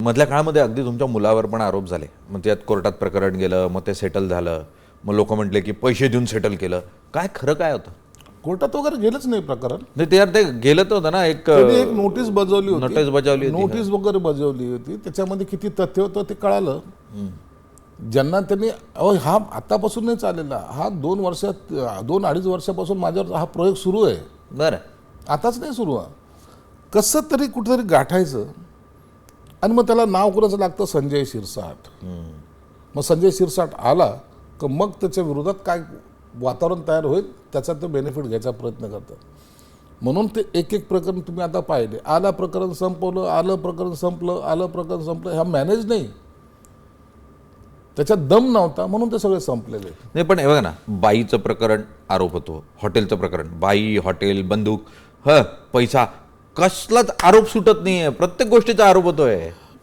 मधल्या काळामध्ये अगदी तुमच्या मुलावर पण आरोप झाले, मग त्यात कोर्टात प्रकरण गेलं, मग ते सेटल झालं, मग लोक म्हटले की पैसे देऊन सेटल केलं. काय खरं काय होतं? कोर्टात वगैरे गेलंच नाही प्रकरण. नाही, ते यार ते गेलं तर होतं ना, त्यांनी एक नोटीस बजावली होती, नोटीस बजावली होती. नोटीस वगैरे बजावली होती. त्याच्यामध्ये किती तथ्य होतं ते कळालं. ज्यांना त्यांनी हा आतापासून नाही चाललेला, हा 2-2.5 वर्षापासून माझ्यावर हा प्रयोग सुरू आहे. बरं. आताच नाही सुरू आहे. कसं तरी कुठेतरी गाठायचं आणि मग त्याला नाव कोणाचं लागतं, संजय शिरसाट. मग संजय शिरसाट आला तर मग त्याच्या विरोधात काय वातावरण तयार होईल त्याचा ते बेनिफिट घ्यायचा प्रयत्न करतात. म्हणून ते एक एक प्रकरण तुम्ही आता पाहिले. आलं प्रकरण संपवलं, आलं प्रकरण संपलं, आलं प्रकरण संपलं. हा मॅनेज नाही, त्याच्यात दम नव्हता म्हणून ते सगळे संपलेले. नाही, पण हे बघा ना, बाईचं प्रकरण आरोप होतो, हॉटेलचं प्रकरण, बाई, हॉटेल, बंदूक, पैसा, कसलाच आरोप सुटत नाहीये, प्रत्येक गोष्टीचा आरोप होतोय.